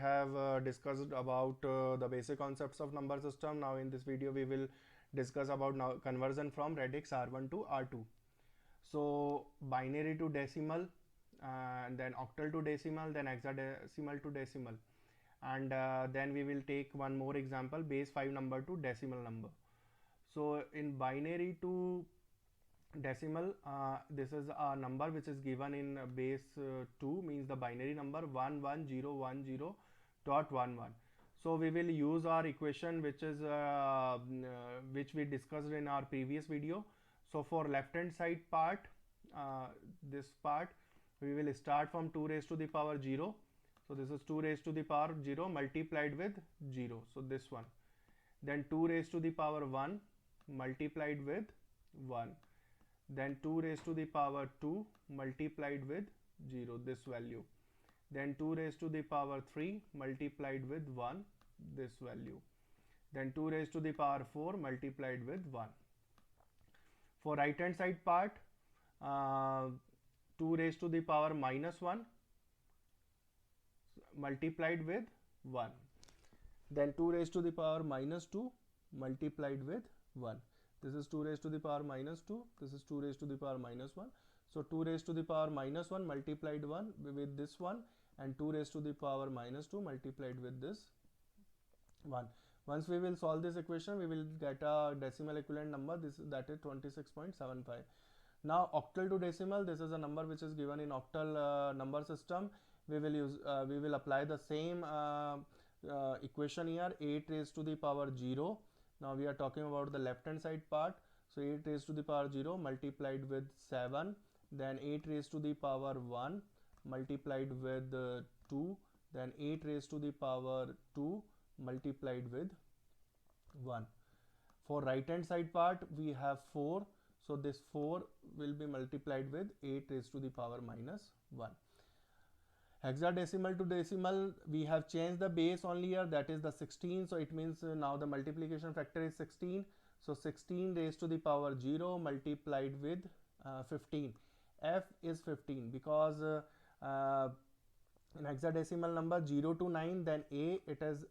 have discussed about the basic concepts of number system. Now in this video we will discuss about now conversion from radix R1 to R2. So binary to decimal, and then octal to decimal, then hexadecimal to decimal, and then we will take one more example, base 5 number to decimal number. So in binary to decimal, this is a number which is given in base 2, means the binary number 11010.11. So we will use our equation which is which we discussed in our previous video. So for left hand side part, this part, we will start from 2 raised to the power 0. So this is 2 raised to the power 0 multiplied with 0, so this one. Then 2 raised to the power 1 multiplied with 1. Then 2 raised to the power 2 multiplied with 0, this value. Then 2 raised to the power 3 multiplied with 1, this value. Then 2 raised to the power 4 multiplied with 1. For right hand side part, 2 raised to the power minus 1 multiplied with 1. Then 2 raised to the power minus 2 multiplied with 1. This is 2 raised to the power minus 2, this is 2 raised to the power minus 1. So 2 raised to the power minus 1 multiplied 1 with this one, and 2 raised to the power minus 2 multiplied with this 1. Once we will solve this equation, we will get a decimal equivalent number, that is 26.75. Now octal to decimal, this is a number which is given in octal number system. We will apply the same equation here, 8 raised to the power 0. Now we are talking about the left hand side part. So 8 raised to the power 0 multiplied with 7, then 8 raised to the power 1 multiplied with 2, then 8 raised to the power 2 multiplied with 1. For right hand side part, we have 4. So this 4 will be multiplied with 8 raised to the power minus 1. Hexadecimal to decimal, we have changed the base only here, that is the 16. So it means now the multiplication factor is 16. So 16 raised to the power 0 multiplied with 15. F is 15 because in hexadecimal number 0 to 9, then A it is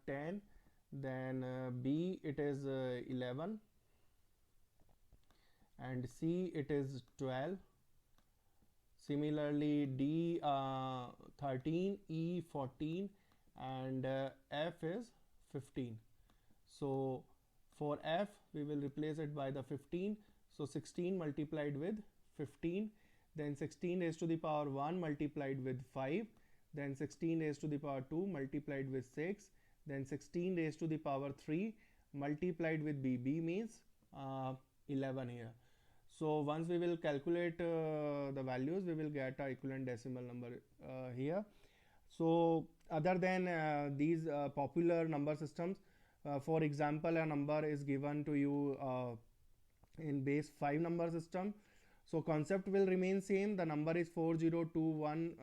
10, then B it is 11, and C it is 12. Similarly D 13, E 14, and F is 15. So for F we will replace it by the 15. So 16 multiplied with 15, then 16 raised to the power 1 multiplied with 5, then 16 raised to the power 2 multiplied with 6, then 16 raised to the power 3 multiplied with B. B means 11 here. So once we will calculate the values, we will get a equivalent decimal number here. So other than these popular number systems, for example, a number is given to you in base 5 number system. So concept will remain same. The number is 4021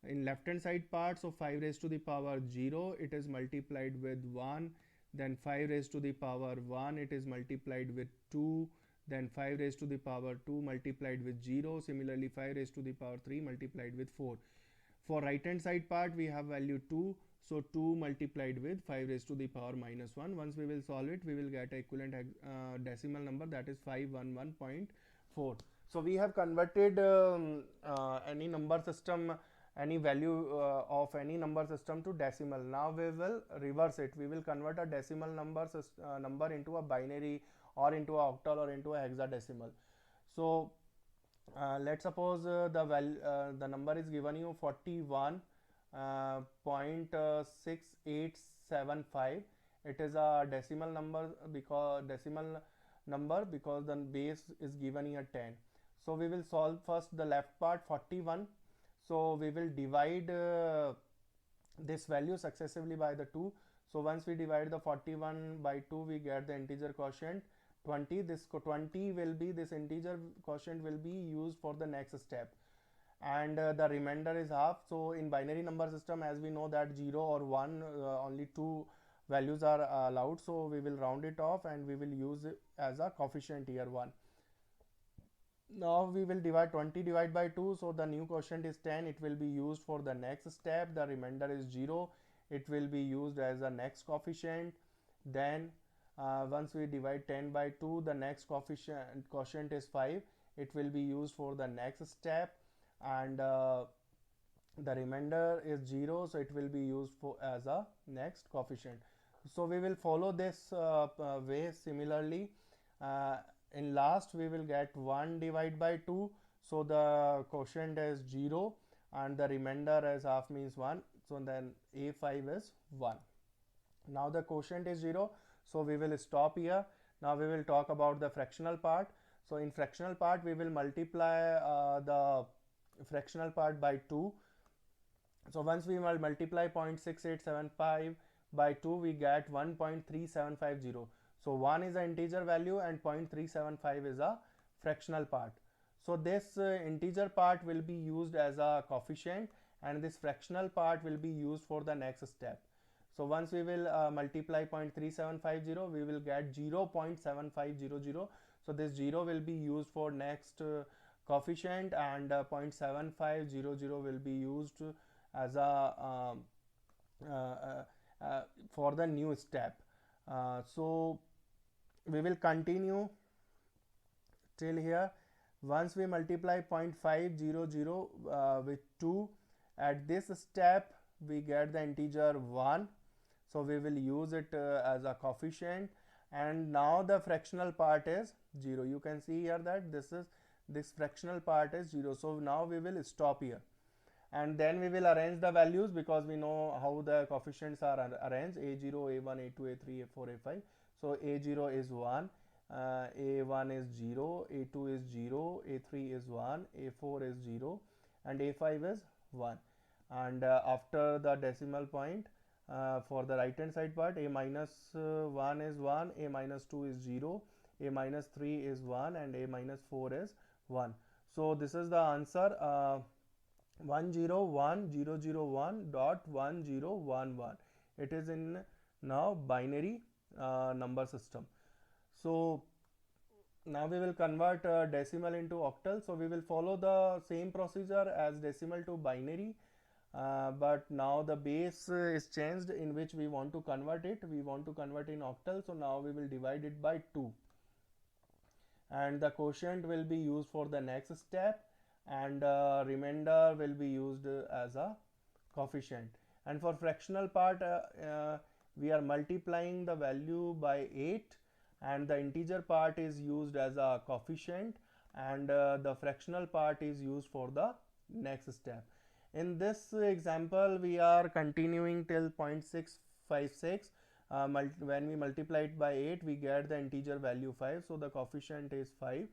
in left hand side part. So 5 raised to the power 0, it is multiplied with 1. Then 5 raised to the power 1, it is multiplied with 2. Then 5 raised to the power 2 multiplied with 0. Similarly 5 raised to the power 3 multiplied with 4. For right hand side part, we have value 2. So 2 multiplied with 5 raised to the power minus 1. Once we will solve it, we will get a equivalent decimal number, that is 511.4. So we have converted any number system, any value of any number system to decimal. Now we will reverse it. We will convert a decimal number into a binary, or into a octal, or into a hexadecimal. So let's suppose the number is given you 41.6875. It is a decimal number because the base is given here 10. So we will solve first the left part, 41. So we will divide this value successively by the 2. So once we divide the 41 by 2, we get the integer quotient 20. This 20 will be, this integer quotient will be used for the next step, and the remainder is half. So in binary number system, as we know that 0 or 1, only 2 values are allowed. So we will round it off and we will use it as a coefficient here 1. Now we will divide 20 divided by 2, so the new quotient is 10. It will be used for the next step. The remainder is 0. It will be used as the next coefficient. Then once we divide 10 by 2, the next quotient is 5. It will be used for the next step, and the remainder is 0, so it will be used for as a next coefficient. So we will follow this way similarly. In last we will get 1 divided by 2, so the quotient is 0 and the remainder as half means 1, so then a5 is 1. Now the quotient is 0, so we will stop here. Now we will talk about the fractional part. So in fractional part we will multiply the fractional part by 2. So once we will multiply 0.6875 by 2, we get 1.3750. So 1 is an integer value and 0.375 is a fractional part. So this integer part will be used as a coefficient, and this fractional part will be used for the next step. So once we will multiply 0.3750, we will get 0.7500. So this 0 will be used for next coefficient, and 0.7500 will be used as a for the new step. So we will continue till here. Once we multiply 0.500 with 2, at this step we get the integer 1, so we will use it as a coefficient, and now the fractional part is 0. You can see here that this fractional part is 0, so now we will stop here, and then we will arrange the values because we know how the coefficients are arranged: a0, a1, a2, a3, a4, a5. So a0 is 1, a1 is 0, a2 is 0, a3 is 1, a4 is 0, and a5 is 1. And after the decimal point, for the right hand side part, a minus 1 is 1, a minus 2 is 0, a minus 3 is 1, and a minus 4 is 1. So this is the answer, 101.001.1011. It is in now binary number system. So now we will convert decimal into octal. So we will follow the same procedure as decimal to binary, but now the base is changed in which we want to convert it. We want to convert in octal, so now we will divide it by 2, and the quotient will be used for the next step, and remainder will be used as a coefficient. And for fractional part, we are multiplying the value by 8, and the integer part is used as a coefficient, and the fractional part is used for the next step. In this example we are continuing till 0.656. When we multiply it by 8, we get the integer value 5, so the coefficient is 5,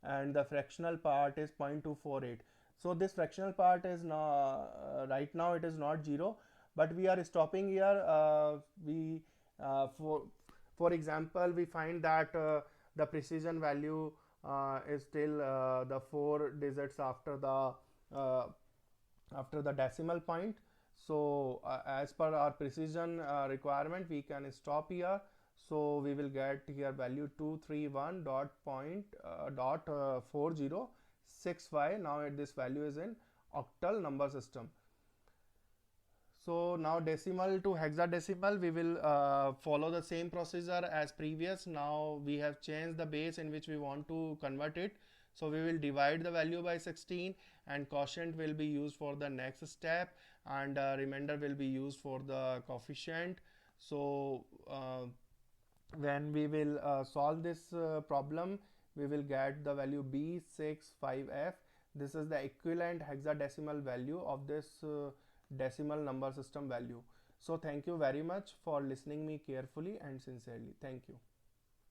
and the fractional part is 0.248. So this fractional part is now right now it is not 0, but we are stopping here. For example, we find that the precision value is still the 4 digits after the decimal point. So as per our precision requirement, we can stop here. So we will get here value 231.4065. Now this value is in octal number system. So now decimal to hexadecimal, we will follow the same procedure as previous. Now we have changed the base in which we want to convert it. So we will divide the value by 16, and quotient will be used for the next step, and remainder will be used for the coefficient. So when we will solve this problem, we will get the value B65F. This is the equivalent hexadecimal value of this decimal number system value. So thank you very much for listening me carefully and sincerely. Thank you.